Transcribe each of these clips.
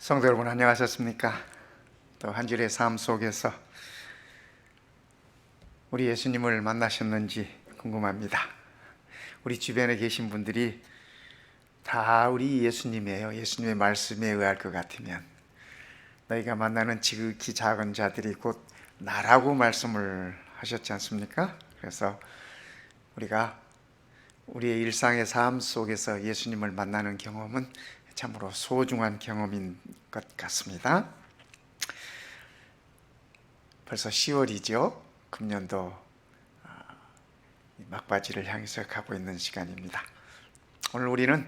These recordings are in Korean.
성도 여러분, 안녕하셨습니까? 또 한 주의 삶 속에서 우리 예수님을 만나셨는지 궁금합니다. 우리 주변에 계신 분들이 다 우리 예수님이에요. 예수님의 말씀에 의할 것 같으면 너희가 만나는 지극히 작은 자들이 곧 나라고 말씀을 하셨지 않습니까? 그래서 우리가 우리의 일상의 삶 속에서 예수님을 만나는 경험은 참으로 소중한 경험인 것 같습니다. 벌써 10월이죠. 금년도 막바지를 향해서 가고 있는 시간입니다. 오늘 우리는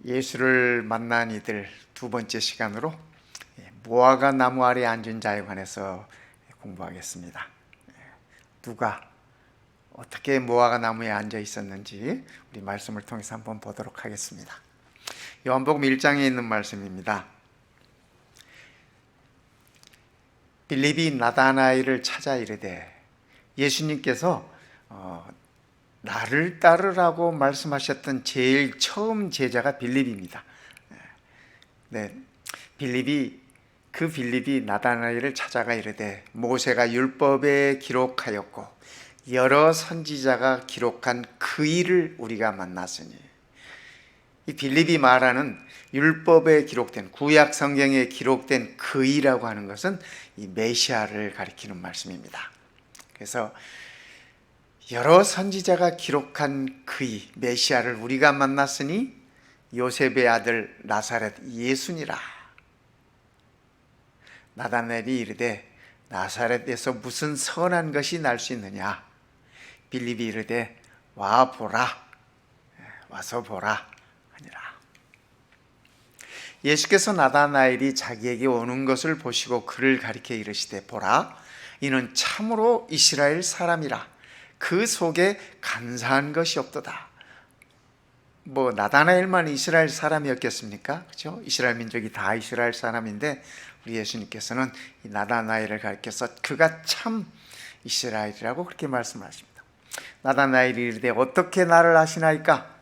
예수를 만난 이들 두 번째 시간으로 무화과 나무 아래 앉은 자에 관해서 공부하겠습니다. 누가 어떻게 무화과 나무에 앉아 있었는지 우리 말씀을 통해서 한번 보도록 하겠습니다. 요한복음 1장에 있는 말씀입니다. 빌립이 나다나엘을 찾아 이르되, 예수님께서 나를 따르라고 말씀하셨던 제일 처음 제자가 빌립입니다. 네, 빌립이 나다나엘을 찾아가 이르되, 모세가 율법에 기록하였고 여러 선지자가 기록한 그 일을 우리가 만났으니, 이 빌립이 말하는 율법에 기록된, 구약 성경에 기록된 그 일이라고 하는 것은 이 메시아를 가리키는 말씀입니다. 그래서 여러 선지자가 기록한 그 일, 메시아를 우리가 만났으니 요셉의 아들 나사렛 예수니라. 나다나엘이 이르되, 나사렛에서 무슨 선한 것이 날 수 있느냐? 빌립이 이르되, 와 보라, 와서 보라 하니라. 예수께서 나다나엘이 자기에게 오는 것을 보시고 그를 가리켜 이르시되, 보라, 이는 참으로 이스라엘 사람이라. 그 속에 간사한 것이 없도다. 나다나엘만 이스라엘 사람이었겠습니까? 그렇죠? 이스라엘 민족이 다 이스라엘 사람인데 우리 예수님께서는 이 나다나엘을 가리켜서 그가 참 이스라엘이라고 그렇게 말씀하십니다. 나다나엘이 이르되, 어떻게 나를 아시나이까?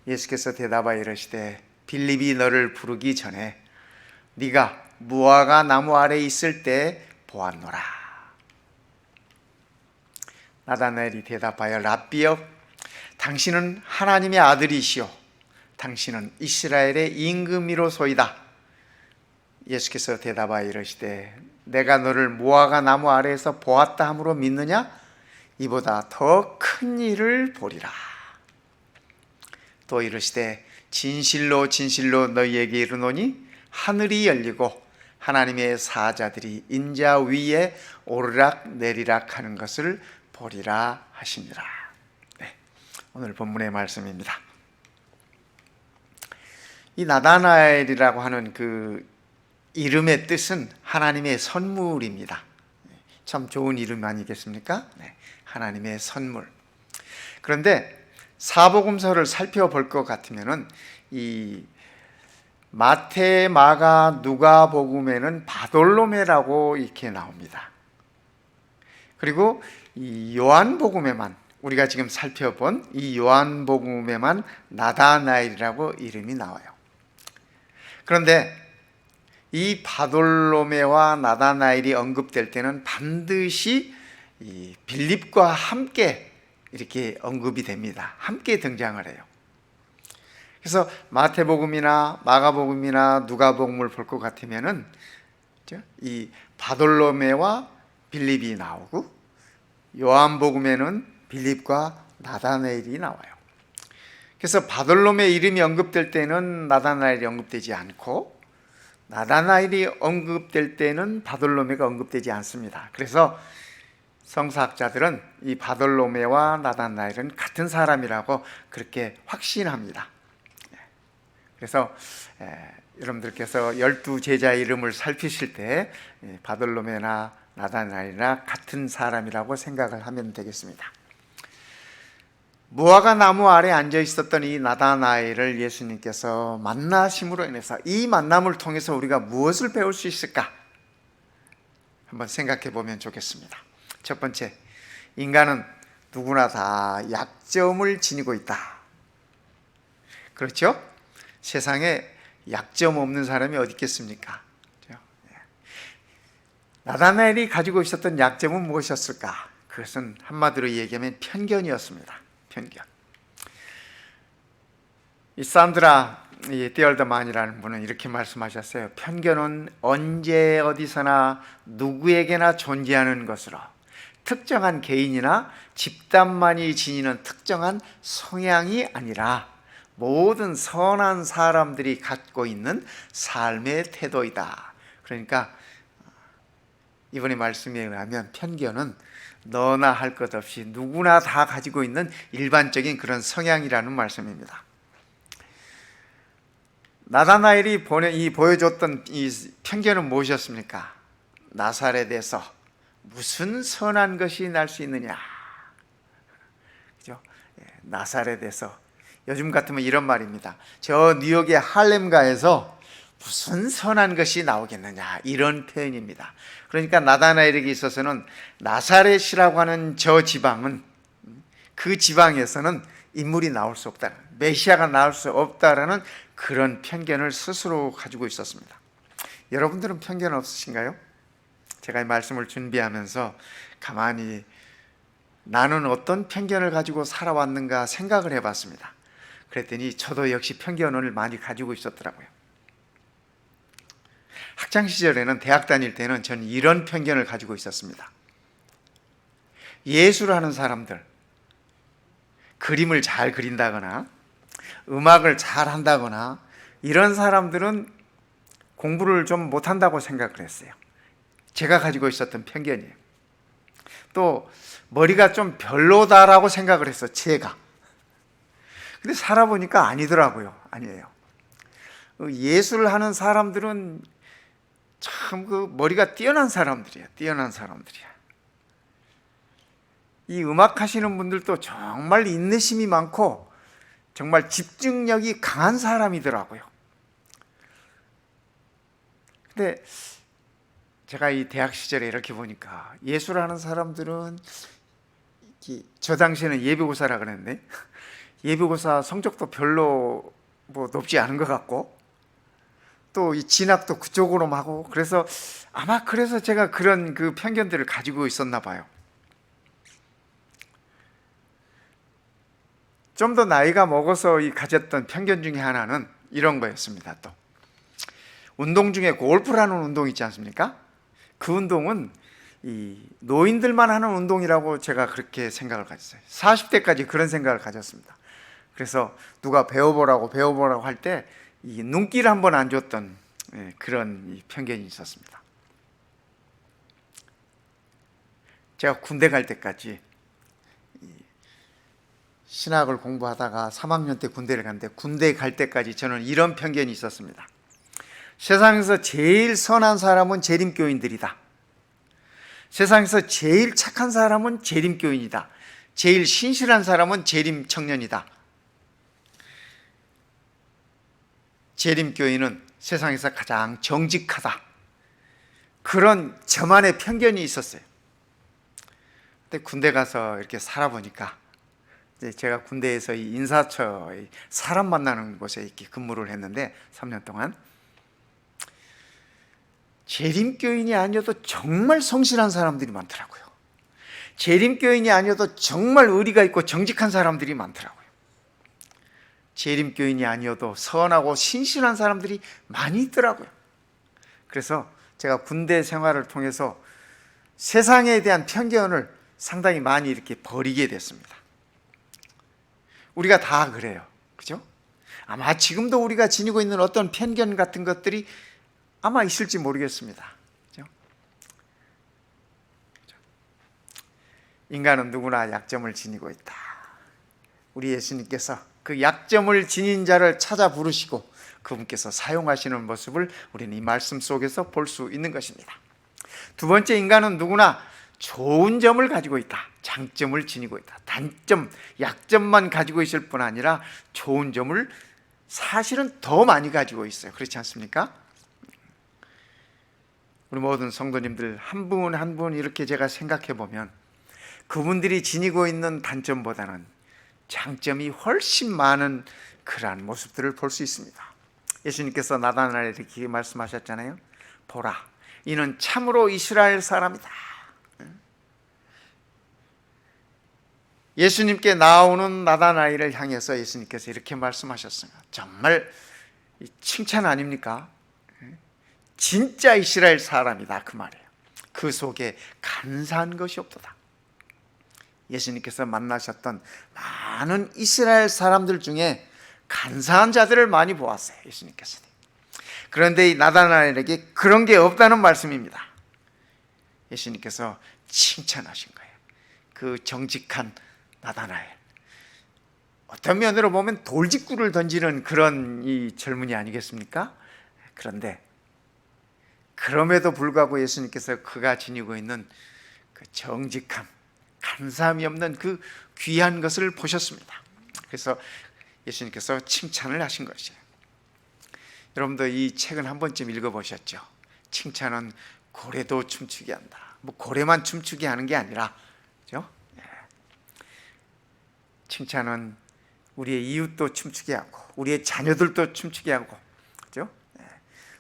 예수께서 대답하여 이르시되, 빌립이 너를 부르기 전에 네가 무화과 나무 아래 있을 때 보았노라. 나다나엘이 대답하여, 랍비여, 당신은 하나님의 아들이시오, 당신은 이스라엘의 임금이로소이다. 예수께서 대답하여 이르시되, 내가 너를 무화과 나무 아래에서 보았다 함으로 믿느냐? 이보다 더 큰 일을 보리라. 또 이르시되, 진실로 진실로 너희에게 이르노니 하늘이 열리고 하나님의 사자들이 인자 위에 오르락 내리락 하는 것을 보리라 하시니라. 네, 오늘 본문의 말씀입니다. 이 나다나엘이라고 하는 그 이름의 뜻은 하나님의 선물입니다. 참 좋은 이름 아니겠습니까? 네, 하나님의 선물. 그런데 사복음서를 살펴볼 것 같으면은 이 마태, 마가, 누가복음에는 바돌로메라고 이렇게 나옵니다. 그리고 이 요한복음에만, 우리가 지금 살펴본 이 요한복음에만 나다나엘이라고 이름이 나와요. 그런데 이 바돌로메와 나다나엘이 언급될 때는 반드시 이 빌립과 함께 이렇게 언급이 됩니다. 함께 등장을 해요. 그래서 마태복음이나 마가복음이나 누가복음을 볼 것 같으면은 이 바돌로메와 빌립이 나오고, 요한복음에는 빌립과 나다나엘이 나와요. 그래서 바돌로메 이름이 언급될 때는 나다나엘이 언급되지 않고, 나다나엘이 언급될 때는 바돌로메가 언급되지 않습니다. 그래서 성사학자들은 이 바돌로메와 나다나엘은 같은 사람이라고 그렇게 확신합니다. 그래서 여러분들께서 12제자 이름을 살피실 때 바돌로메나 나다나엘이나 같은 사람이라고 생각을 하면 되겠습니다. 무화과 나무 아래 앉아 있었던 이 나다나엘을 예수님께서 만나심으로 인해서, 이 만남을 통해서 우리가 무엇을 배울 수 있을까? 한번 생각해 보면 좋겠습니다. 첫 번째, 인간은 누구나 다 약점을 지니고 있다. 그렇죠? 세상에 약점 없는 사람이 어디 있겠습니까? 그렇죠? 나다나엘이 가지고 있었던 약점은 무엇이었을까? 그것은 한마디로 얘기하면 편견이었습니다. 편견. 이 산드라 띠얼더만이라는 분은 이렇게 말씀하셨어요. 편견은 언제 어디서나 누구에게나 존재하는 것으로 특정한 개인이나 집단만이 지니는 특정한 성향이 아니라 모든 선한 사람들이 갖고 있는 삶의 태도이다. 그러니까 이번의 말씀에 의하면 편견은 너나 할 것 없이 누구나 다 가지고 있는 일반적인 그런 성향이라는 말씀입니다. 나다나엘이 보여줬던 이 편견은 무엇이었습니까? 나사렛에서 무슨 선한 것이 날 수 있느냐? 그죠? 나사렛에서 요즘 같으면 이런 말입니다. 저 뉴욕의 할렘가에서 무슨 선한 것이 나오겠느냐? 이런 표현입니다. 그러니까 나다나엘에게 있어서는 나사렛이라고 하는 저 지방은 그 지방에서는 인물이 나올 수 없다, 메시아가 나올 수 없다라는 그런 편견을 스스로 가지고 있었습니다. 여러분들은 편견 없으신가요? 제가 이 말씀을 준비하면서 가만히 나는 어떤 편견을 가지고 살아왔는가 생각을 해봤습니다. 그랬더니 저도 역시 편견을 많이 가지고 있었더라고요. 학창시절에는, 대학 다닐 때는 저는 이런 편견을 가지고 있었습니다. 예술을 하는 사람들, 그림을 잘 그린다거나 음악을 잘 한다거나 이런 사람들은 공부를 좀 못한다고 생각을 했어요. 제가 가지고 있었던 편견이에요. 또 머리가 좀 별로다라고 생각을 했어요, 제가. 근데 살아보니까 아니더라고요. 아니에요. 예술을 하는 사람들은 참 머리가 뛰어난 사람들이에요. 뛰어난 사람들이야. 이 음악 하시는 분들도 정말 인내심이 많고 정말 집중력이 강한 사람이더라고요. 근데 제가 이 대학 시절에 이렇게 보니까 예술하는 사람들은, 저 당시에는 예비고사라 그랬는데 예비고사 성적도 별로 높지 않은 것 같고 또 이 진학도 그쪽으로 하고, 그래서 아마 그래서 제가 그런 그 편견들을 가지고 있었나 봐요. 좀 더 나이가 먹어서 가졌던 편견 중에 하나는 이런 거였습니다. 또 운동 중에 골프라는 운동 있지 않습니까? 그 운동은 이 노인들만 하는 운동이라고 제가 그렇게 생각을 가졌어요. 40대까지 그런 생각을 가졌습니다. 그래서 누가 배워보라고 할 때 이 눈길 한번 안 줬던 그런 편견이 있었습니다. 제가 군대 갈 때까지 신학을 공부하다가 3학년 때 군대를 갔는데, 군대 갈 때까지 저는 이런 편견이 있었습니다. 세상에서 제일 선한 사람은 재림교인들이다. 세상에서 제일 착한 사람은 재림교인이다. 제일 신실한 사람은 재림청년이다. 재림교인은 세상에서 가장 정직하다. 그런 저만의 편견이 있었어요. 근데 군대 가서 이렇게 살아보니까, 제가 군대에서 이 인사처, 사람 만나는 곳에 이렇게 근무를 했는데 3년 동안 재림교인이 아니어도 정말 성실한 사람들이 많더라고요. 재림교인이 아니어도 정말 의리가 있고 정직한 사람들이 많더라고요. 재림교인이 아니어도 선하고 신실한 사람들이 많이 있더라고요. 그래서 제가 군대 생활을 통해서 세상에 대한 편견을 상당히 많이 이렇게 버리게 됐습니다. 우리가 다 그래요. 그죠? 아마 지금도 우리가 지니고 있는 어떤 편견 같은 것들이 아마 있을지 모르겠습니다. 그죠? 인간은 누구나 약점을 지니고 있다. 우리 예수님께서 그 약점을 지닌 자를 찾아 부르시고 그분께서 사용하시는 모습을 우리는 이 말씀 속에서 볼 수 있는 것입니다. 두 번째, 인간은 누구나 좋은 점을 가지고 있다. 장점을 지니고 있다. 단점, 약점만 가지고 있을 뿐 아니라 좋은 점을 사실은 더 많이 가지고 있어요. 그렇지 않습니까? 우리 모든 성도님들 한 분 한 분 이렇게 제가 생각해 보면 그분들이 지니고 있는 단점보다는 장점이 훨씬 많은 그러한 모습들을 볼 수 있습니다. 예수님께서 나다나엘에게 이렇게 말씀하셨잖아요. 보라, 이는 참으로 이스라엘 사람이다. 예수님께 나오는 나다나엘을 향해서 예수님께서 이렇게 말씀하셨어요. 정말 칭찬 아닙니까? 진짜 이스라엘 사람이다, 그 말이에요. 그 속에 간사한 것이 없도다. 예수님께서 만나셨던 많은 이스라엘 사람들 중에 간사한 자들을 많이 보았어요, 예수님께서는. 그런데 이 나다나엘에게 그런 게 없다는 말씀입니다. 예수님께서 칭찬하신 거예요. 그 정직한 나다나엘. 어떤 면으로 보면 돌직구를 던지는 그런 이 젊은이 아니겠습니까? 그런데 그럼에도 불구하고 예수님께서 그가 지니고 있는 그 정직함, 간사함이 없는 그 귀한 것을 보셨습니다. 그래서 예수님께서 칭찬을 하신 것이에요. 여러분도 이 책은 한 번쯤 읽어보셨죠? 칭찬은 고래도 춤추게 한다. 뭐 고래만 춤추게 하는 게 아니라, 그죠? 칭찬은 우리의 이웃도 춤추게 하고, 우리의 자녀들도 춤추게 하고, 그죠?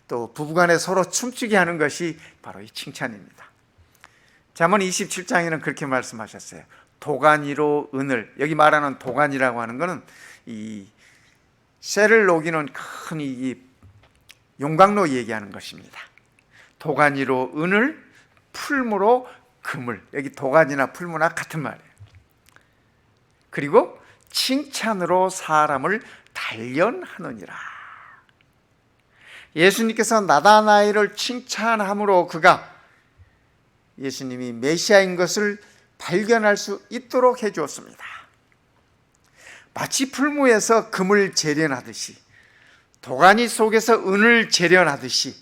또 부부간에 서로 춤추게 하는 것이 바로 이 칭찬입니다. 잠언 27장에는 그렇게 말씀하셨어요. 도가니로 은을, 여기 말하는 도가니라고 하는 것은 이 쇠를 녹이는 큰 이 용광로 얘기하는 것입니다. 도가니로 은을, 풀무로 금을. 여기 도가니나 풀무나 같은 말이에요. 그리고 칭찬으로 사람을 단련하느니라. 예수님께서 나다나엘을 칭찬함으로 그가 예수님이 메시아인 것을 발견할 수 있도록 해주었습니다. 마치 풀무에서 금을 재련하듯이, 도가니 속에서 은을 재련하듯이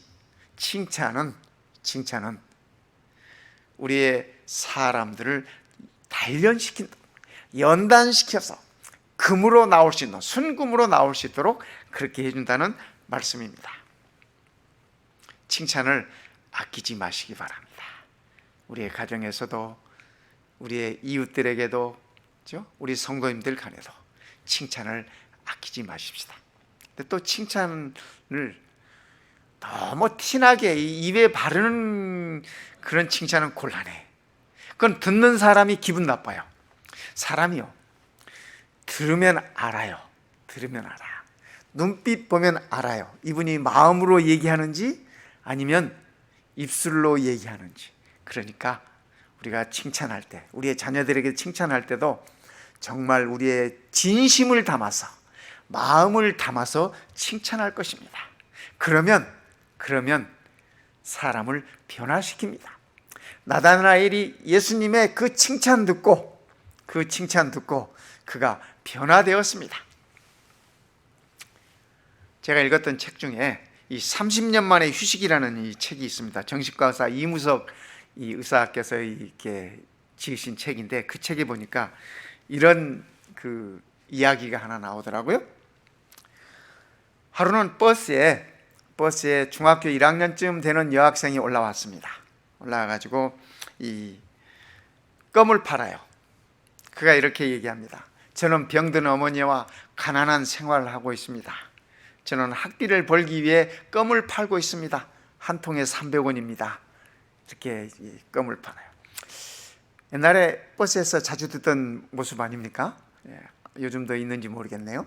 칭찬은 우리의 사람들을 단련시킨다. 연단시켜서 금으로 나올 수 있는, 순금으로 나올 수 있도록 그렇게 해준다는 말씀입니다. 칭찬을 아끼지 마시기 바랍니다. 우리의 가정에서도, 우리의 이웃들에게도, 우리 성도님들 간에도 칭찬을 아끼지 마십시다. 근데 또 칭찬을 너무 티나게 입에 바르는 그런 칭찬은 곤란해. 그건 듣는 사람이 기분 나빠요. 사람이요, 들으면 알아요. 들으면 알아. 눈빛 보면 알아요. 이분이 마음으로 얘기하는지 아니면 입술로 얘기하는지. 그러니까 우리가 칭찬할 때, 우리의 자녀들에게 칭찬할 때도 정말 우리의 진심을 담아서, 마음을 담아서 칭찬할 것입니다. 그러면 사람을 변화시킵니다. 나다나엘이 예수님의 그 칭찬 듣고 그가 변화되었습니다. 제가 읽었던 책 중에 이 30년 만의 휴식이라는 이 책이 있습니다. 정신과 의사 이무석 이 의사께서 이렇게 지으신 책인데, 그 책에 보니까 이런 그 이야기가 하나 나오더라고요. 하루는 버스에 중학교 1학년쯤 되는 여학생이 올라왔습니다. 올라와가지고 이 껌을 팔아요. 그가 이렇게 얘기합니다. 저는 병든 어머니와 가난한 생활을 하고 있습니다. 저는 학비를 벌기 위해 껌을 팔고 있습니다. 한 통에 300원입니다. 이렇게 껌을 팔아요. 옛날에 버스에서 자주 듣던 모습 아닙니까? 요즘도 있는지 모르겠네요.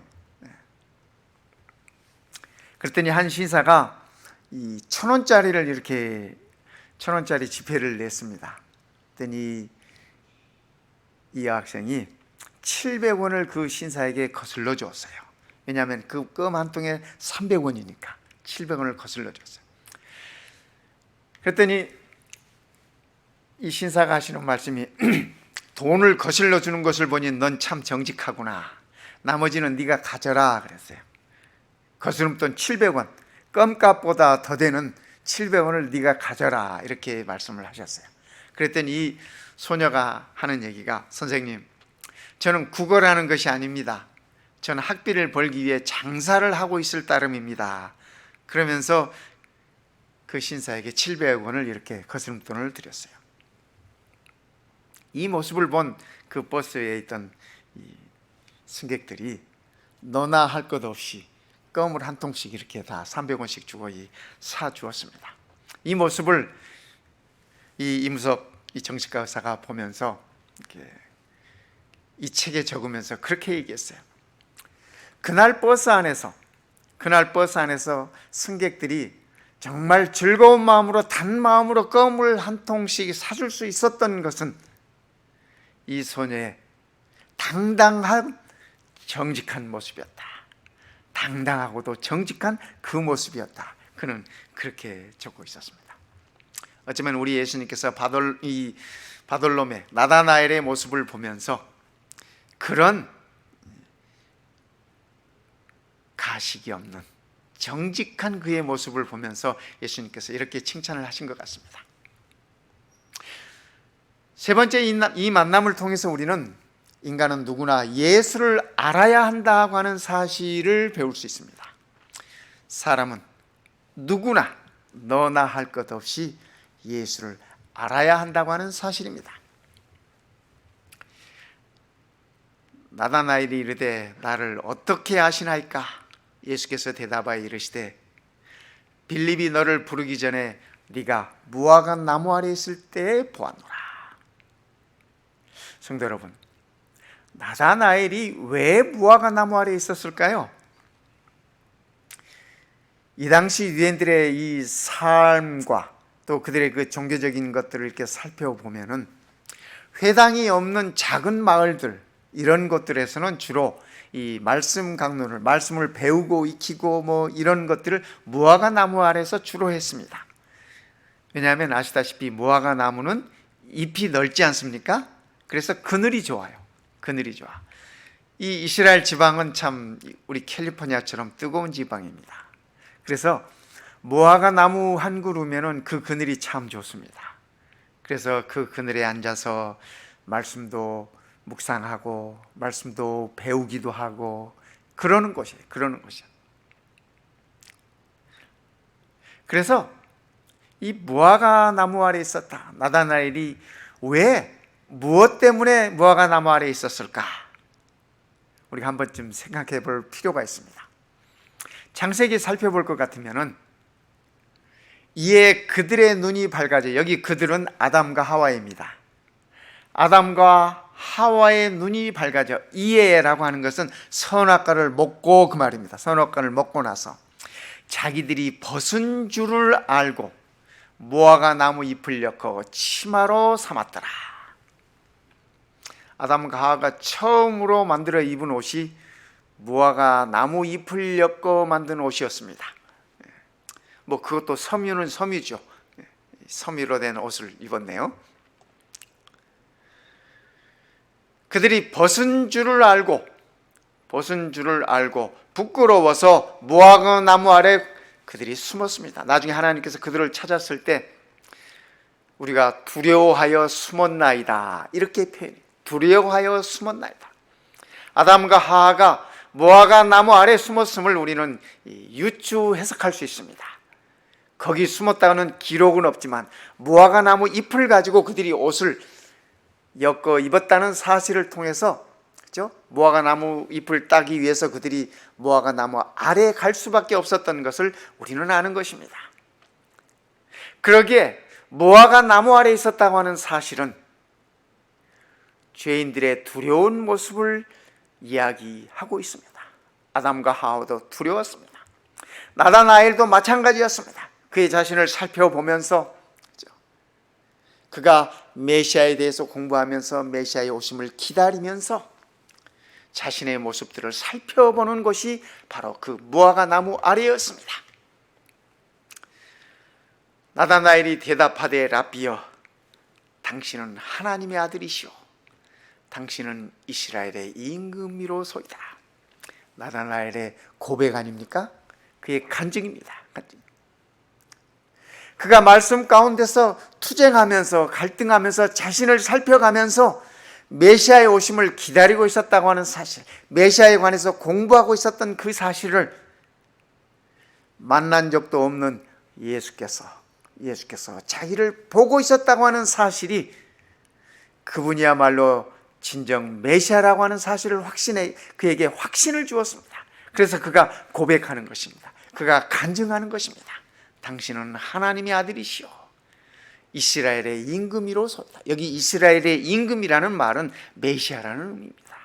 그랬더니 한 신사가 이 1,000원짜리를 이렇게 1,000원짜리 지폐를 냈습니다. 그랬더니 이 여학생이 700원을 그 신사에게 거슬러 주었어요. 왜냐하면 그 껌 한 통에 300원이니까 700원을 거슬러 줬어요. 그랬더니 이 신사가 하시는 말씀이 돈을 거슬러 주는 것을 보니 넌 참 정직하구나. 나머지는 네가 가져라 그랬어요. 거스름돈 700원, 껌값보다 더 되는 700원을 네가 가져라, 이렇게 말씀을 하셨어요. 그랬더니 이 소녀가 하는 얘기가, 선생님, 저는 구걸하는 것이 아닙니다. 저는 학비를 벌기 위해 장사를 하고 있을 따름입니다. 그러면서 그 신사에게 700원을 이렇게 거스름돈을 드렸어요. 이 모습을 본 그 버스에 있던 이 승객들이 너나 할 것 없이 껌을 한 통씩 이렇게 다 300원씩 주고 사주었습니다. 이 모습을 이 임석 이 정신과 의사가 보면서 이렇게 이 책에 적으면서 그렇게 얘기했어요. 그날 버스 안에서 승객들이 정말 즐거운 마음으로 단 마음으로 껌을 한 통씩 사줄 수 있었던 것은 이 소녀의 당당한 정직한 모습이었다. 당당하고도 정직한 그 모습이었다. 그는 그렇게 적고 있었습니다. 어쩌면 우리 예수님께서 바돌롬의 나다나엘의 모습을 보면서 그런 가식이 없는 정직한 그의 모습을 보면서 예수님께서 이렇게 칭찬을 하신 것 같습니다. 세 번째, 이 만남을 통해서 우리는 인간은 누구나 예수를 알아야 한다고 하는 사실을 배울 수 있습니다. 사람은 누구나 너나 할 것 없이 예수를 알아야 한다고 하는 사실입니다. 나다나엘이 이르되 나를 어떻게 아시나이까? 예수께서 대답하여 이르시되 빌립이 너를 부르기 전에 네가 무화과 나무 아래 있을 때 보았노라. 성도 여러분, 나다나엘이 왜 무화과 나무 아래 있었을까요? 이 당시 유대인들의 이 삶과 또 그들의 그 종교적인 것들을 이렇게 살펴보면은 회당이 없는 작은 마을들, 이런 곳들에서는 주로 이 말씀 강론을, 말씀을 배우고 익히고 뭐 이런 것들을 무화과 나무 아래서 주로 했습니다. 왜냐하면 아시다시피 무화과 나무는 잎이 넓지 않습니까? 그래서 그늘이 좋아요. 그늘이 좋아. 이 이스라엘 지방은 참 우리 캘리포니아처럼 뜨거운 지방입니다. 그래서 무화과 나무 한 그루면은 그 그늘이 참 좋습니다. 그래서 그 그늘에 앉아서 말씀도 묵상하고 말씀도 배우기도 하고 그러는 곳이에요. 그래서 이 무화과 나무 아래 있었다. 나다나엘이 왜 무엇 때문에 무화과 나무 아래 있었을까? 우리가 한 번쯤 생각해 볼 필요가 있습니다. 창세기 살펴볼 것 같으면은 이에 그들의 눈이 밝아져. 여기 그들은 아담과 하와입니다. 아담과 하와의 눈이 밝아져. 이에라고 하는 것은 선악과를 먹고 그 말입니다. 선악과를 먹고 나서 자기들이 벗은 줄을 알고 무화과 나무 잎을 엮어 치마로 삼았더라. 아담과 하와가 처음으로 만들어 입은 옷이 무화과 나무 잎을 엮어 만든 옷이었습니다. 뭐 그것도 섬유는 섬유죠. 섬유로 된 옷을 입었네요. 그들이 벗은 줄을 알고 부끄러워서 무화과 나무 아래 그들이 숨었습니다. 나중에 하나님께서 그들을 찾았을 때 우리가 두려워하여 숨었나이다 이렇게 표현해요. 두려워하여 숨었나이다. 아담과 하와가 무화과 나무 아래 숨었음을 우리는 유추 해석할 수 있습니다. 거기 숨었다는 기록은 없지만 무화과 나무 잎을 가지고 그들이 옷을 엮어 입었다는 사실을 통해서, 그렇죠? 무화과 나무 잎을 따기 위해서 그들이 무화과 나무 아래에 갈 수밖에 없었던 것을 우리는 아는 것입니다. 그러기에 무화과 나무 아래에 있었다고 하는 사실은 죄인들의 두려운 모습을 이야기하고 있습니다. 아담과 하와도 두려웠습니다. 나다나엘도 마찬가지였습니다. 그의 자신을 살펴보면서 그가 메시아에 대해서 공부하면서 메시아의 오심을 기다리면서 자신의 모습들을 살펴보는 것이 바로 그 무화과 나무 아래였습니다. 나다나엘이 대답하되 라비여 당신은 하나님의 아들이시오 당신은 이스라엘의 임금이로소이다. 나다나엘의 고백 아닙니까? 그의 간증입니다. 그가 말씀 가운데서 투쟁하면서 갈등하면서 자신을 살펴가면서 메시아의 오심을 기다리고 있었다고 하는 사실, 메시아에 관해서 공부하고 있었던 그 사실을 만난 적도 없는 예수께서 자기를 보고 있었다고 하는 사실이 그분이야말로 진정 메시아라고 하는 사실을 그에게 확신을 주었습니다. 그래서 그가 고백하는 것입니다. 그가 간증하는 것입니다. 당신은 하나님의 아들이시오, 이스라엘의 임금이로소이다. 여기 이스라엘의 임금이라는 말은 메시아라는 의미입니다.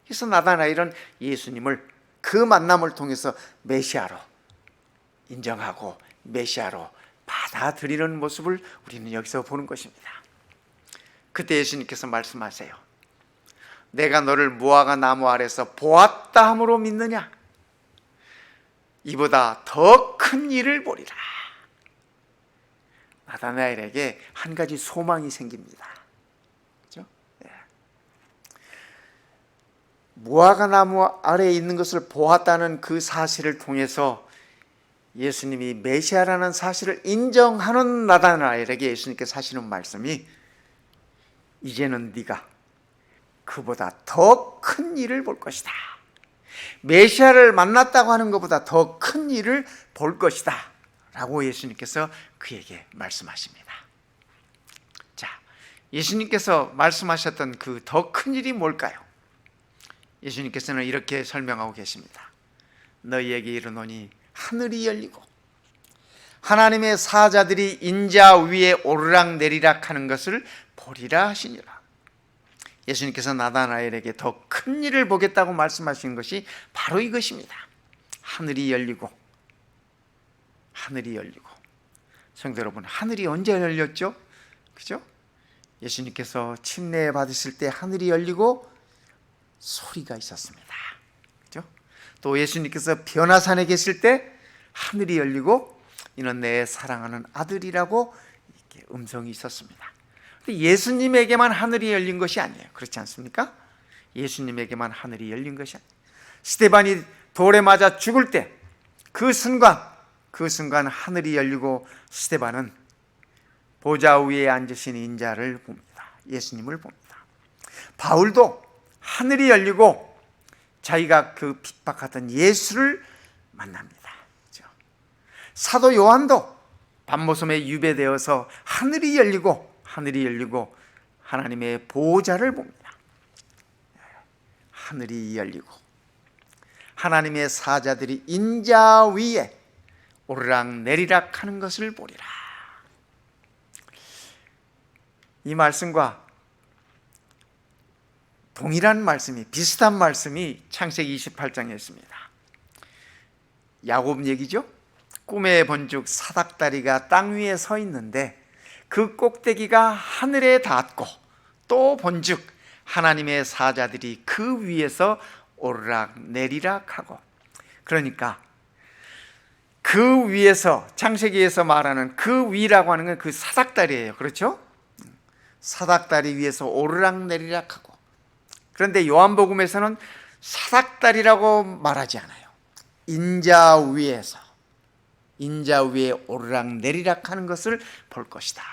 그래서 나다나엘은 예수님을 그 만남을 통해서 메시아로 인정하고 메시아로 받아들이는 모습을 우리는 여기서 보는 것입니다. 그때 예수님께서 말씀하세요. 내가 너를 무화과 나무 아래서 보았다 함으로 믿느냐? 이보다 더 큰 일을 보리라. 나다나엘에게 한 가지 소망이 생깁니다. 그렇죠? 네. 무화과 나무 아래에 있는 것을 보았다는 그 사실을 통해서 예수님이 메시아라는 사실을 인정하는 나다나엘에게 예수님께서 하시는 말씀이, 이제는 네가 그보다 더 큰 일을 볼 것이다. 메시아를 만났다고 하는 것보다 더 큰 일을 볼 것이다 라고 예수님께서 그에게 말씀하십니다. 자, 예수님께서 말씀하셨던 그 더 큰 일이 뭘까요? 예수님께서는 이렇게 설명하고 계십니다. 너희에게 이르노니 하늘이 열리고 하나님의 사자들이 인자 위에 오르락내리락 하는 것을 보리라 하시니라. 예수님께서 나다나엘에게 더 큰 일을 보겠다고 말씀하시는 것이 바로 이것입니다. 하늘이 열리고, 하늘이 열리고. 성도 여러분, 하늘이 언제 열렸죠? 그죠? 예수님께서 침례 받으실 때 하늘이 열리고 소리가 있었습니다. 그죠? 또 예수님께서 변화산에 계실 때 하늘이 열리고 이는 내 사랑하는 아들이라고 이렇게 음성이 있었습니다. 근데 예수님에게만 하늘이 열린 것이 아니에요. 그렇지 않습니까? 예수님에게만 하늘이 열린 것이 아니에요. 스데반이 돌에 맞아 죽을 때 그 순간 하늘이 열리고 스데반은 보좌 위에 앉으신 인자를 봅니다. 예수님을 봅니다. 바울도 하늘이 열리고 자기가 그 핍박하던 예수를 만납니다. 그렇죠? 사도 요한도 밤모섬에 유배되어서 하늘이 열리고 하나님의 보호자를 봅니다. 하늘이 열리고 하나님의 사자들이 인자 위에 오르락내리락 하는 것을 보리라. 이 말씀과 동일한 말씀이, 비슷한 말씀이 창세기 28장에 있습니다. 야곱 얘기죠. 꿈에 본즉 사닥다리가 땅 위에 서 있는데 그 꼭대기가 하늘에 닿았고 또 본즉 하나님의 사자들이 그 위에서 오르락내리락 하고, 그러니까 그 위에서, 창세기에서 말하는 그 위라고 하는 건 그 사닥다리예요. 그렇죠? 사닥다리 위에서 오르락내리락 하고. 그런데 요한복음에서는 사닥다리라고 말하지 않아요. 인자 위에 오르락내리락 하는 것을 볼 것이다.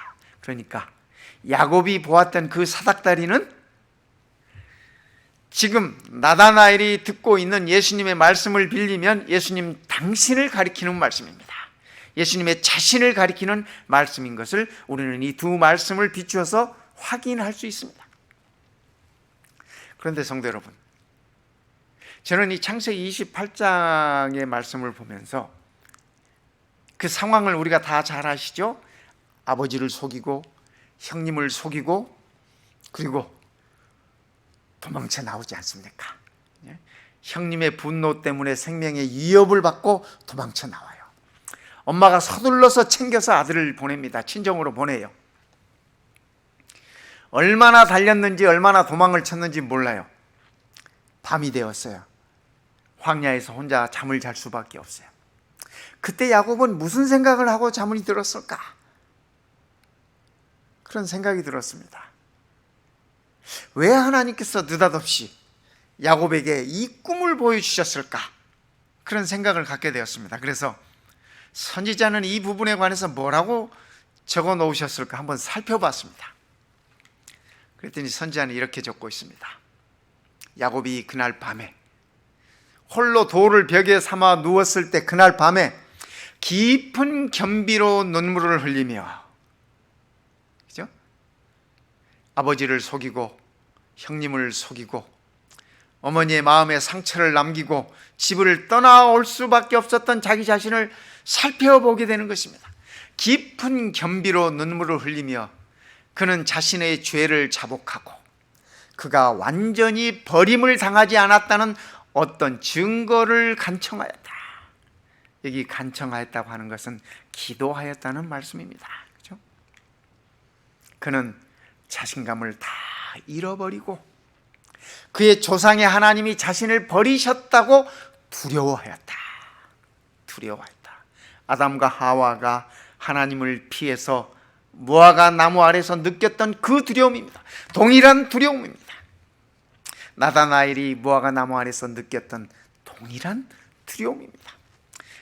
그러니까 야곱이 보았던 그 사닥다리는 지금 나다나엘이 듣고 있는 예수님의 말씀을 빌리면 예수님 당신을 가리키는 말씀입니다. 예수님의 자신을 가리키는 말씀인 것을 우리는 이 두 말씀을 비추어서 확인할 수 있습니다. 그런데 성도 여러분, 저는 이 창세기 28장의 말씀을 보면서 그 상황을 우리가 다 잘 아시죠? 아버지를 속이고 형님을 속이고 그리고 도망쳐 나오지 않습니까? 형님의 분노 때문에 생명의 위협을 받고 도망쳐 나와요. 엄마가 서둘러서 챙겨서 아들을 보냅니다. 친정으로 보내요. 얼마나 달렸는지 얼마나 도망을 쳤는지 몰라요. 밤이 되었어요. 황야에서 혼자 잠을 잘 수밖에 없어요. 그때 야곱은 무슨 생각을 하고 잠이 들었을까? 그런 생각이 들었습니다. 왜 하나님께서 느닷없이 야곱에게 이 꿈을 보여주셨을까? 그런 생각을 갖게 되었습니다. 그래서 선지자는 이 부분에 관해서 뭐라고 적어 놓으셨을까 한번 살펴봤습니다. 그랬더니 선지자는 이렇게 적고 있습니다. 야곱이 그날 밤에 홀로 돌을 벽에 삼아 누웠을 때 그날 밤에 깊은 겸비로 눈물을 흘리며, 아버지를 속이고 형님을 속이고 어머니의 마음에 상처를 남기고 집을 떠나올 수밖에 없었던 자기 자신을 살펴보게 되는 것입니다. 깊은 겸비로 눈물을 흘리며 그는 자신의 죄를 자복하고 그가 완전히 버림을 당하지 않았다는 어떤 증거를 간청하였다. 여기 간청하였다고 하는 것은 기도하였다는 말씀입니다. 그렇죠? 그는 자신감을 다 잃어버리고 그의 조상의 하나님이 자신을 버리셨다고 두려워하였다. 아담과 하와가 하나님을 피해서 무화과 나무 아래서 느꼈던 그 두려움입니다. 동일한 두려움입니다. 나다나엘이 무화과 나무 아래서 느꼈던 동일한 두려움입니다.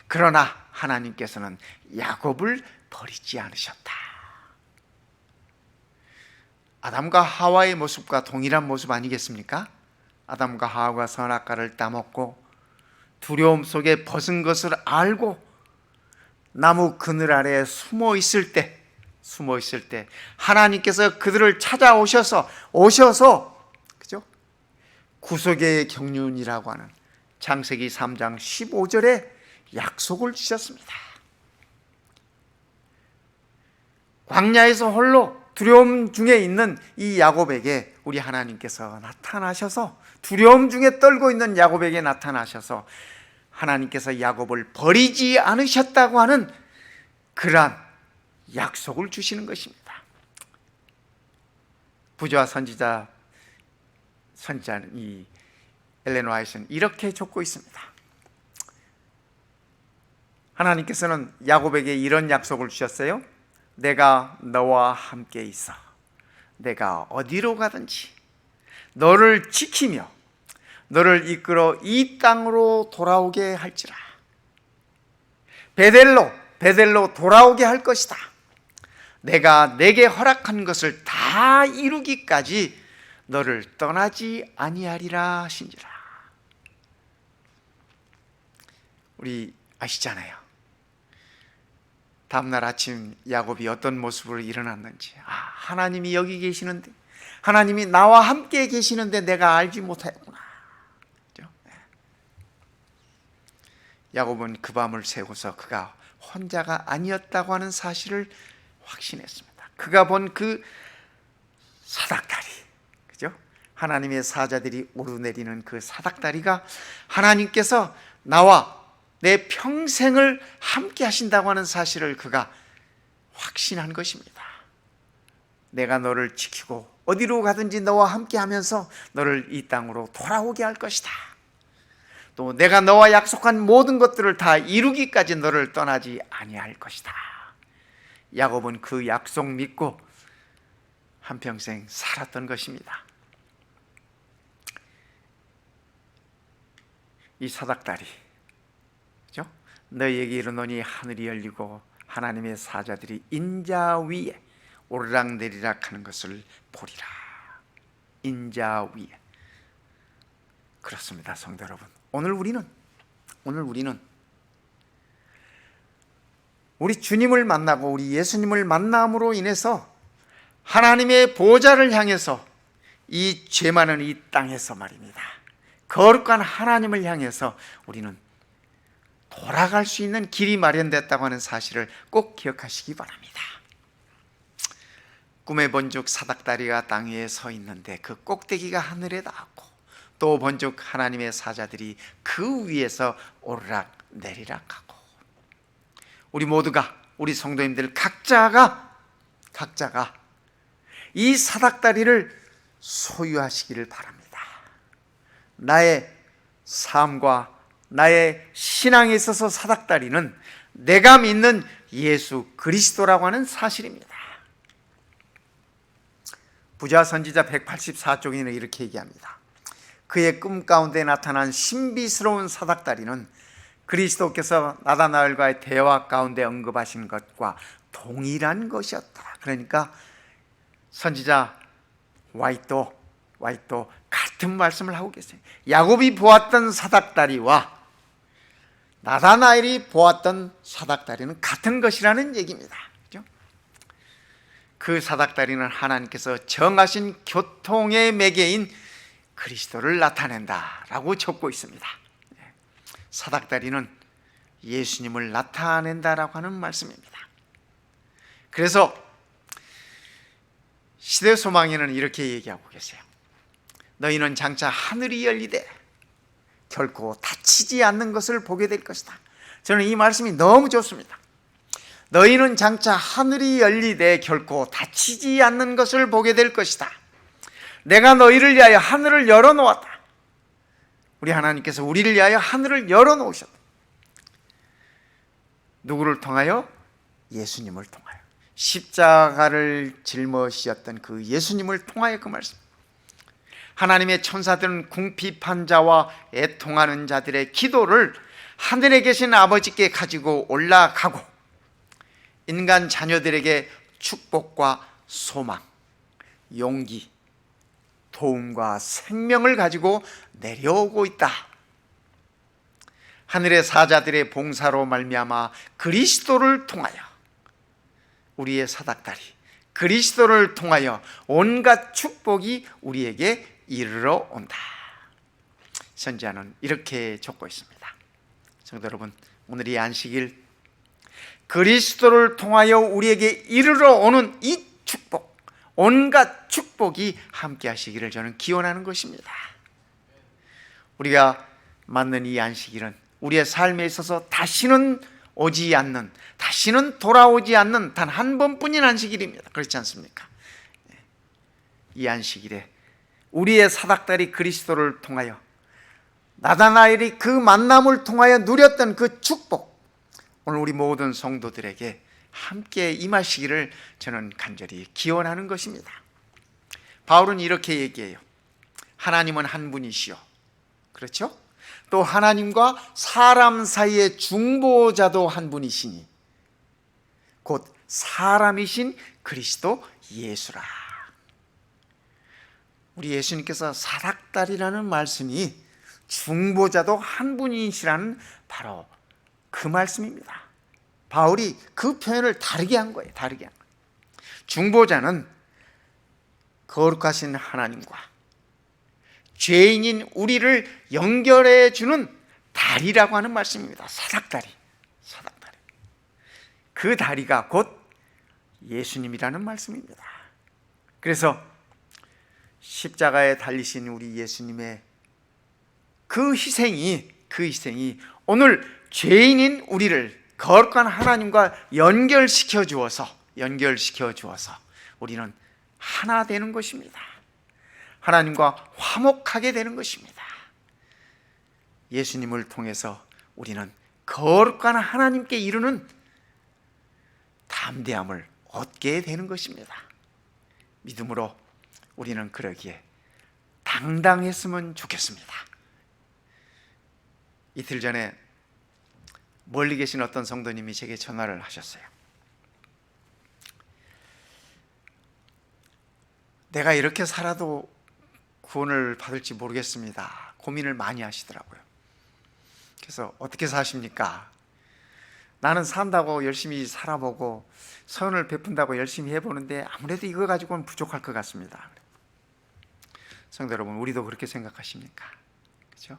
그러나 하나님께서는 야곱을 버리지 않으셨다. 아담과 하와의 모습과 동일한 모습 아니겠습니까? 아담과 하와가 선악과를 따먹고 두려움 속에 벗은 것을 알고 나무 그늘 아래에 숨어 있을 때 하나님께서 그들을 찾아오셔서 그죠? 구속의 경륜이라고 하는 창세기 3장 15절에 약속을 주셨습니다. 광야에서 홀로 두려움 중에 있는 이 야곱에게 우리 하나님께서 나타나셔서 두려움 중에 떨고 있는 야곱에게 나타나셔서 하나님께서 야곱을 버리지 않으셨다고 하는 그러한 약속을 주시는 것입니다. 부조와 선지자 이 엘렌 화이트는 이렇게 적고 있습니다. 하나님께서는 야곱에게 이런 약속을 주셨어요. 내가 너와 함께 있어 내가 어디로 가든지 너를 지키며 너를 이끌어 이 땅으로 돌아오게 할지라. 베델로 돌아오게 할 것이다. 내가 내게 허락한 것을 다 이루기까지 너를 떠나지 아니하리라 하신지라. 우리 아시잖아요. 다음날 아침 야곱이 어떤 모습으로 일어났는지. 하나님이 여기 계시는데, 하나님이 나와 함께 계시는데 내가 알지 못하였구나. 그렇죠? 야곱은 그 밤을 새고서 그가 혼자가 아니었다고 하는 사실을 확신했습니다. 그가 본 그 사닥다리, 그죠? 하나님의 사자들이 오르내리는 그 사닥다리가 하나님께서 나와 내 평생을 함께 하신다고 하는 사실을 그가 확신한 것입니다. 내가 너를 지키고 어디로 가든지 너와 함께 하면서 너를 이 땅으로 돌아오게 할 것이다. 또 내가 너와 약속한 모든 것들을 다 이루기까지 너를 떠나지 아니할 것이다. 야곱은 그 약속 믿고 한평생 살았던 것입니다. 이 사닥다리, 그죠? 너희에게 이르노니 하늘이 열리고 하나님의 사자들이 인자 위에 오르락내리락 하는 것을 보리라. 인자 위에. 그렇습니다, 성도 여러분. 오늘 우리는 우리 주님을 만나고 우리 예수님을 만남으로 인해서 하나님의 보좌를 향해서 이 죄 많은 이 땅에서 말입니다, 거룩한 하나님을 향해서 우리는 돌아갈 수 있는 길이 마련됐다고 하는 사실을 꼭 기억하시기 바랍니다. 꿈에 본즉 사닥다리가 땅 위에 서 있는데 그 꼭대기가 하늘에 닿았고 또 본즉 하나님의 사자들이 그 위에서 오르락 내리락 하고. 우리 모두가, 우리 성도님들 각자가 이 사닥다리를 소유하시기를 바랍니다. 나의 삶과 나의 신앙에 있어서 사닥다리는 내가 믿는 예수 그리스도라고 하는 사실입니다. 부자 선지자 184쪽에는 이렇게 얘기합니다. 그의 꿈 가운데 나타난 신비스러운 사닥다리는 그리스도께서 나다나엘과의 대화 가운데 언급하신 것과 동일한 것이었다. 그러니까 선지자 와이도 같은 말씀을 하고 계세요. 야곱이 보았던 사닥다리와 나다나엘이 보았던 사닥다리는 같은 것이라는 얘기입니다. 그렇죠? 그 사닥다리는 하나님께서 정하신 교통의 매개인 그리스도를 나타낸다라고 적고 있습니다. 사닥다리는 예수님을 나타낸다라고 하는 말씀입니다. 그래서 시대소망에는 이렇게 얘기하고 계세요. 너희는 장차 하늘이 열리되 결코 다치지 않는 것을 보게 될 것이다. 저는 이 말씀이 너무 좋습니다. 너희는 장차 하늘이 열리되 결코 다치지 않는 것을 보게 될 것이다. 내가 너희를 위하여 하늘을 열어놓았다. 우리 하나님께서 우리를 위하여 하늘을 열어놓으셨다. 누구를 통하여? 예수님을 통하여. 십자가를 짊어지셨던 그 예수님을 통하여 그 말씀. 하나님의 천사들은 궁핍한 자와 애통하는 자들의 기도를 하늘에 계신 아버지께 가지고 올라가고 인간 자녀들에게 축복과 소망, 용기, 도움과 생명을 가지고 내려오고 있다. 하늘의 사자들의 봉사로 말미암아 그리스도를 통하여 우리의 사닥다리 그리스도를 통하여 온갖 축복이 우리에게 이르러 온다. 선지자는 이렇게 적고 있습니다. 성도 여러분, 오늘 이 안식일 그리스도를 통하여 우리에게 이르러 오는 이 축복, 온갖 축복이 함께 하시기를 저는 기원하는 것입니다. 우리가 맞는 이 안식일은 우리의 삶에 있어서 다시는 오지 않는, 다시는 돌아오지 않는 단 한 번뿐인 안식일입니다. 그렇지 않습니까? 이 안식일에 우리의 사닥다리 그리스도를 통하여 나다나엘이 그 만남을 통하여 누렸던 그 축복, 오늘 우리 모든 성도들에게 함께 임하시기를 저는 간절히 기원하는 것입니다. 바울은 이렇게 얘기해요. 하나님은 한 분이시요, 그렇죠? 또 하나님과 사람 사이의 중보자도 한 분이시니 곧 사람이신 그리스도 예수라. 우리 예수님께서 사닥다리라는 말씀이 중보자도 한 분이시라는 바로 그 말씀입니다. 바울이 그 표현을 다르게 한 거예요. 다르게 한 거예요. 중보자는 거룩하신 하나님과 죄인인 우리를 연결해 주는 다리라고 하는 말씀입니다. 사닥다리. 사닥다리. 그 다리가 곧 예수님이라는 말씀입니다. 그래서 십자가에 달리신 우리 예수님의 그 희생이 오늘 죄인인 우리를 거룩한 하나님과 연결시켜 주어서 우리는 하나 되는 것입니다. 하나님과 화목하게 되는 것입니다. 예수님을 통해서 우리는 거룩한 하나님께 이르는 담대함을 얻게 되는 것입니다. 믿음으로 우리는 그러기에 당당했으면 좋겠습니다. 이틀 전에 멀리 계신 어떤 성도님이 제게 전화를 하셨어요. 내가 이렇게 살아도 구원을 받을지 모르겠습니다. 고민을 많이 하시더라고요. 그래서 어떻게 사십니까? 나는 산다고 열심히 살아보고 선을 베푼다고 열심히 해보는데 아무래도 이거 가지고는 부족할 것 같습니다. 성도 여러분, 우리도 그렇게 생각하십니까? 그렇죠?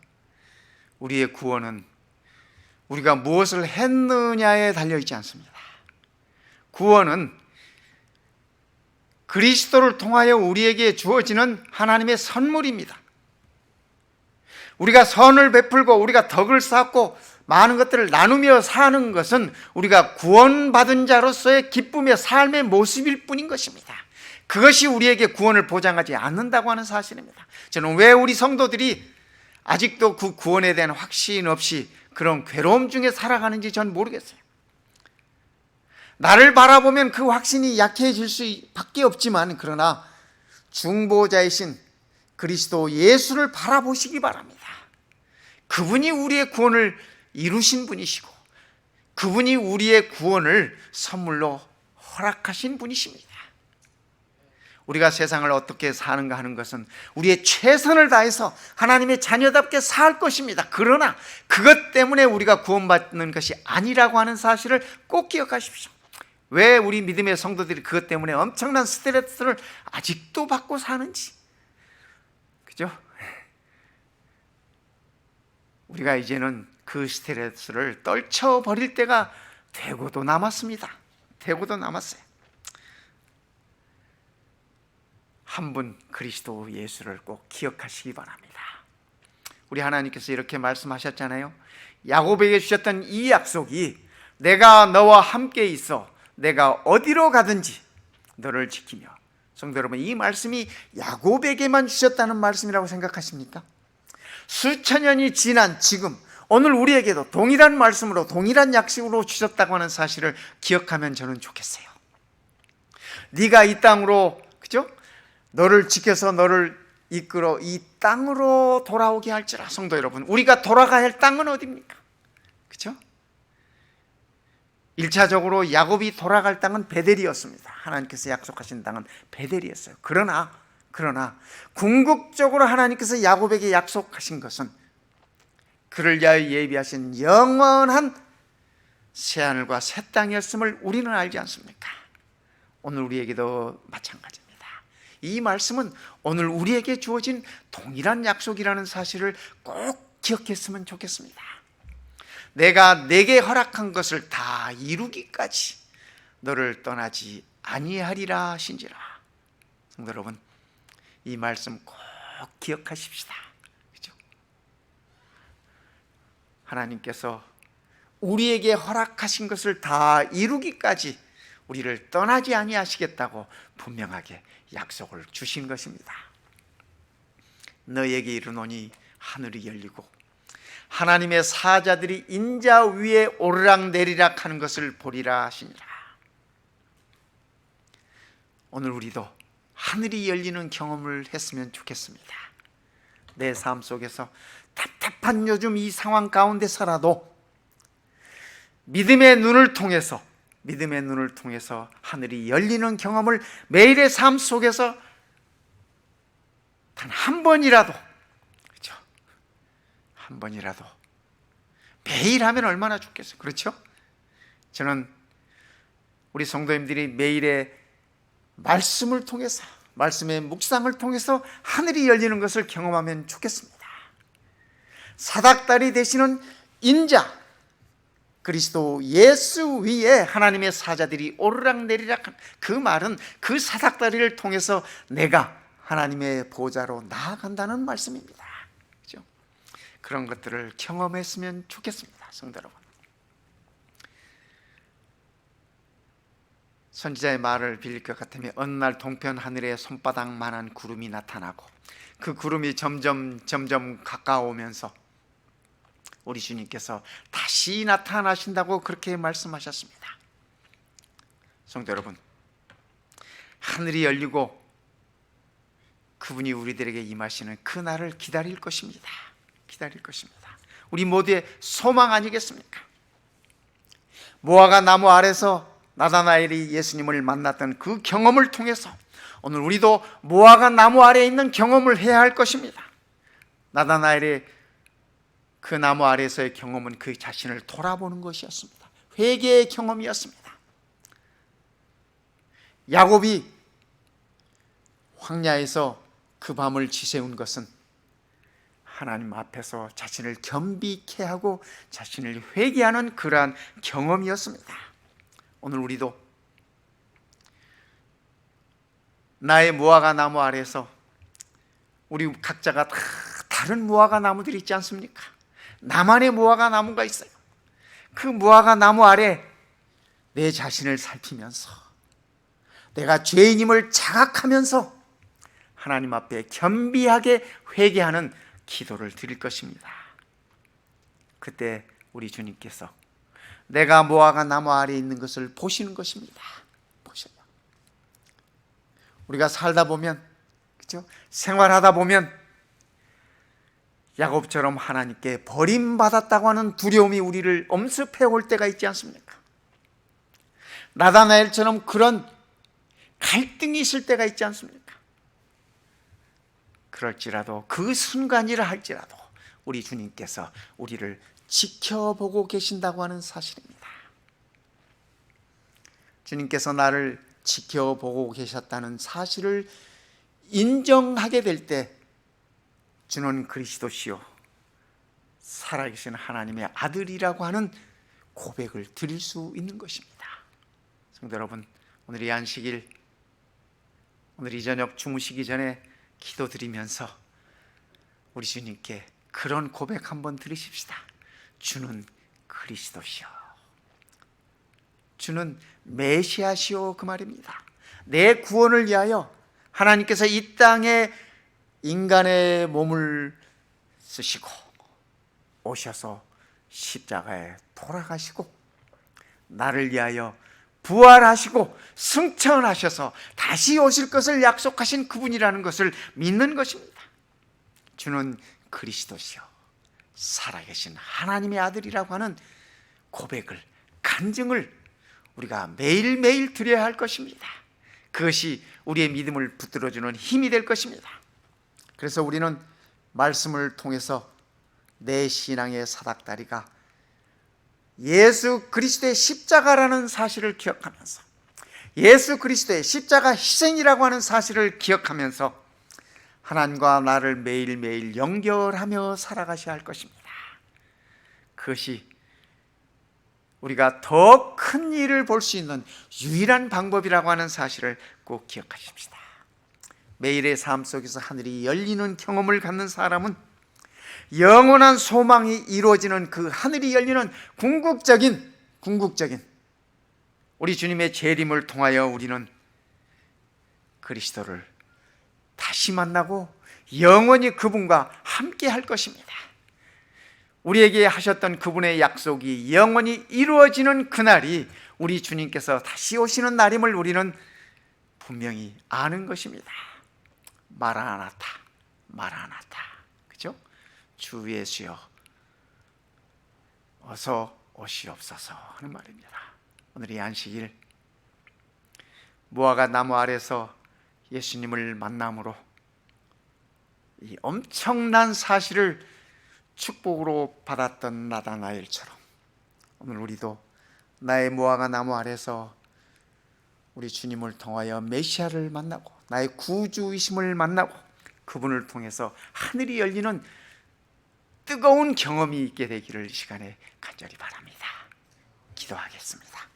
우리의 구원은 우리가 무엇을 했느냐에 달려있지 않습니다. 구원은 그리스도를 통하여 우리에게 주어지는 하나님의 선물입니다. 우리가 선을 베풀고 우리가 덕을 쌓고 많은 것들을 나누며 사는 것은 우리가 구원받은 자로서의 기쁨의 삶의 모습일 뿐인 것입니다. 그것이 우리에게 구원을 보장하지 않는다고 하는 사실입니다. 저는 왜 우리 성도들이 아직도 그 구원에 대한 확신 없이 그런 괴로움 중에 살아가는지 전 모르겠어요. 나를 바라보면 그 확신이 약해질 수밖에 없지만, 그러나 중보자이신 그리스도 예수를 바라보시기 바랍니다. 그분이 우리의 구원을 이루신 분이시고 그분이 우리의 구원을 선물로 허락하신 분이십니다. 우리가 세상을 어떻게 사는가 하는 것은 우리의 최선을 다해서 하나님의 자녀답게 살 것입니다. 그러나 그것 때문에 우리가 구원받는 것이 아니라고 하는 사실을 꼭 기억하십시오. 왜 우리 믿음의 성도들이 그것 때문에 엄청난 스트레스를 아직도 받고 사는지, 그죠? 우리가 이제는 그 스트레스를 떨쳐버릴 때가 되고도 남았습니다. 되고도 남았어요. 한 분 그리스도 예수를 꼭 기억하시기 바랍니다. 우리 하나님께서 이렇게 말씀하셨잖아요. 야곱에게 주셨던 이 약속이 내가 너와 함께 있어 내가 어디로 가든지 너를 지키며. 성도 여러분, 이 말씀이 야곱에게만 주셨다는 말씀이라고 생각하십니까? 수천 년이 지난 지금 오늘 우리에게도 동일한 말씀으로 동일한 약속으로 주셨다고 하는 사실을 기억하면 저는 좋겠어요. 네가 이 땅으로, 그죠? 너를 지켜서 너를 이끌어 이 땅으로 돌아오게 할지라. 성도 여러분, 우리가 돌아가야 할 땅은 어디입니까? 그죠? 1차적으로 야곱이 돌아갈 땅은 베델이었습니다. 하나님께서 약속하신 땅은 베델이었어요. 그러나 궁극적으로 하나님께서 야곱에게 약속하신 것은 그를 위하여 예비하신 영원한 새하늘과 새 땅이었음을 우리는 알지 않습니까? 오늘 우리에게도 마찬가지입니다. 이 말씀은 오늘 우리에게 주어진 동일한 약속이라는 사실을 꼭 기억했으면 좋겠습니다. 내가 내게 허락한 것을 다 이루기까지 너를 떠나지 아니하리라 하신지라. 성도 여러분, 이 말씀 꼭 기억하십시다. 그죠? 하나님께서 우리에게 허락하신 것을 다 이루기까지 우리를 떠나지 아니하시겠다고 분명하게 약속을 주신 것입니다. 너에게 이르노니 하늘이 열리고 하나님의 사자들이 인자 위에 오르락내리락 하는 것을 보리라 하시니라. 오늘 우리도 하늘이 열리는 경험을 했으면 좋겠습니다. 내 삶 속에서 답답한 요즘 이 상황 가운데서라도 믿음의 눈을 통해서 하늘이 열리는 경험을 매일의 삶 속에서 단 한 번이라도, 그렇죠? 한 번이라도 매일 하면 얼마나 좋겠어요. 그렇죠? 저는 우리 성도님들이 매일의 말씀을 통해서, 말씀의 묵상을 통해서 하늘이 열리는 것을 경험하면 좋겠습니다. 사닥다리 되시는 인자 그리스도 예수 위에 하나님의 사자들이 오르락내리락 하는 그 말은 그 사닥다리를 통해서 내가 하나님의 보좌로 나아간다는 말씀입니다. 그렇죠? 그런 것들을 경험했으면 좋겠습니다. 성도 여러분, 선지자의 말을 빌릴 것 같으면 어느 날 동편 하늘에 손바닥만한 구름이 나타나고 그 구름이 점점 가까워오면서 우리 주님께서 다시 나타나신다고 그렇게 말씀하셨습니다. 성도 여러분, 하늘이 열리고 그분이 우리들에게 임하시는 그 날을 기다릴 것입니다. 기다릴 것입니다. 우리 모두의 소망 아니겠습니까? 무화과 나무 아래서 나다나엘이 예수님을 만났던 그 경험을 통해서 오늘 우리도 무화과 나무 아래에 있는 경험을 해야 할 것입니다. 나다나엘의 그 나무 아래에서의 경험은 그 자신을 돌아보는 것이었습니다. 회개의 경험이었습니다. 야곱이 황야에서 그 밤을 지새운 것은 하나님 앞에서 자신을 겸비케 하고 자신을 회개하는 그러한 경험이었습니다. 오늘 우리도 나의 무화과 나무 아래에서 우리 각자가 다 다른 무화과 나무들이 있지 않습니까? 나만의 무화과 나무가 있어요. 그 무화과 나무 아래 내 자신을 살피면서 내가 죄인임을 자각하면서 하나님 앞에 겸비하게 회개하는 기도를 드릴 것입니다. 그때 우리 주님께서 내가 무화과 나무 아래에 있는 것을 보시는 것입니다. 보셔요. 우리가 살다 보면, 그렇죠? 생활하다 보면 야곱처럼 하나님께 버림받았다고 하는 두려움이 우리를 엄습해 올 때가 있지 않습니까? 나다나엘처럼 그런 갈등이 있을 때가 있지 않습니까? 그럴지라도 그 순간이라 할지라도 우리 주님께서 우리를 지켜보고 계신다고 하는 사실입니다. 주님께서 나를 지켜보고 계셨다는 사실을 인정하게 될 때 주는 그리스도시요 살아계신 하나님의 아들이라고 하는 고백을 드릴 수 있는 것입니다. 성도 여러분, 오늘 이 안식일, 오늘 이 저녁 주무시기 전에 기도드리면서 우리 주님께 그런 고백 한번 들으십시다. 주는 그리스도시오, 주는 메시아시오, 그 말입니다. 내 구원을 위하여 하나님께서 이 땅에 인간의 몸을 쓰시고 오셔서 십자가에 돌아가시고 나를 위하여 부활하시고 승천하셔서 다시 오실 것을 약속하신 그분이라는 것을 믿는 것입니다. 주는 그리스도시요, 살아계신 하나님의 아들이라고 하는 고백을, 간증을 우리가 매일매일 드려야 할 것입니다. 그것이 우리의 믿음을 붙들어주는 힘이 될 것입니다. 그래서 우리는 말씀을 통해서 내 신앙의 사닥다리가 예수 그리스도의 십자가라는 사실을 기억하면서, 예수 그리스도의 십자가 희생이라고 하는 사실을 기억하면서 하나님과 나를 매일매일 연결하며 살아가셔야 할 것입니다. 그것이 우리가 더 큰 일을 볼 수 있는 유일한 방법이라고 하는 사실을 꼭 기억하십시다. 매일의 삶 속에서 하늘이 열리는 경험을 갖는 사람은 영원한 소망이 이루어지는 그 하늘이 열리는 궁극적인 우리 주님의 재림을 통하여 우리는 그리스도를 다시 만나고 영원히 그분과 함께 할 것입니다. 우리에게 하셨던 그분의 약속이 영원히 이루어지는 그날이 우리 주님께서 다시 오시는 날임을 우리는 분명히 아는 것입니다. 마라나타, 마라나타, 그죠? 주 예수여 어서 오시옵소서 하는 말입니다. 오늘 이 안식일 무화과 나무 아래서 예수님을 만남으로 이 엄청난 사실을 축복으로 받았던 나다나엘처럼 오늘 우리도 나의 무화과 나무 아래서 우리 주님을 통하여 메시아를 만나고 나의 구주이심을 만나고 그분을 통해서 하늘이 열리는 뜨거운 경험이 있게 되기를 이 시간에 간절히 바랍니다. 기도하겠습니다.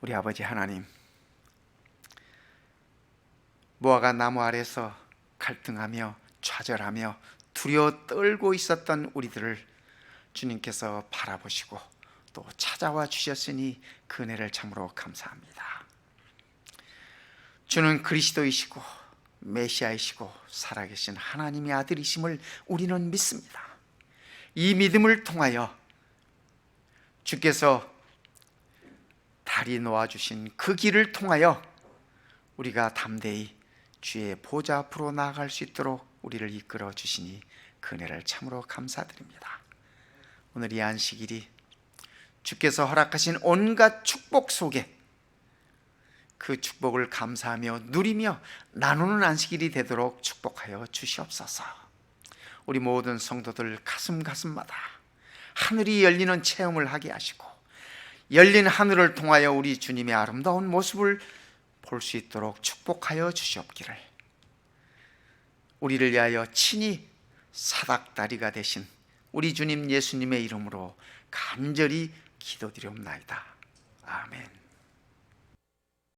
우리 아버지 하나님, 무화과 나무 아래서 갈등하며 좌절하며 두려워 떨고 있었던 우리들을 주님께서 바라보시고 또 찾아와 주셨으니 그 은혜를 참으로 감사합니다. 주는 그리스도이시고 메시아이시고 살아계신 하나님의 아들이심을 우리는 믿습니다. 이 믿음을 통하여 주께서 다리 놓아주신 그 길을 통하여 우리가 담대히 주의 보좌 앞으로 나아갈 수 있도록 우리를 이끌어 주시니 그 은혜를 참으로 감사드립니다. 오늘 이 안식일이 주께서 허락하신 온갖 축복 속에 그 축복을 감사하며 누리며 나누는 안식일이 되도록 축복하여 주시옵소서. 우리 모든 성도들 가슴마다 하늘이 열리는 체험을 하게 하시고 열린 하늘을 통하여 우리 주님의 아름다운 모습을 볼 수 있도록 축복하여 주시옵기를 우리를 위하여 친히 사닥다리가 되신 우리 주님 예수님의 이름으로 간절히 기도드리옵나이다. 아멘.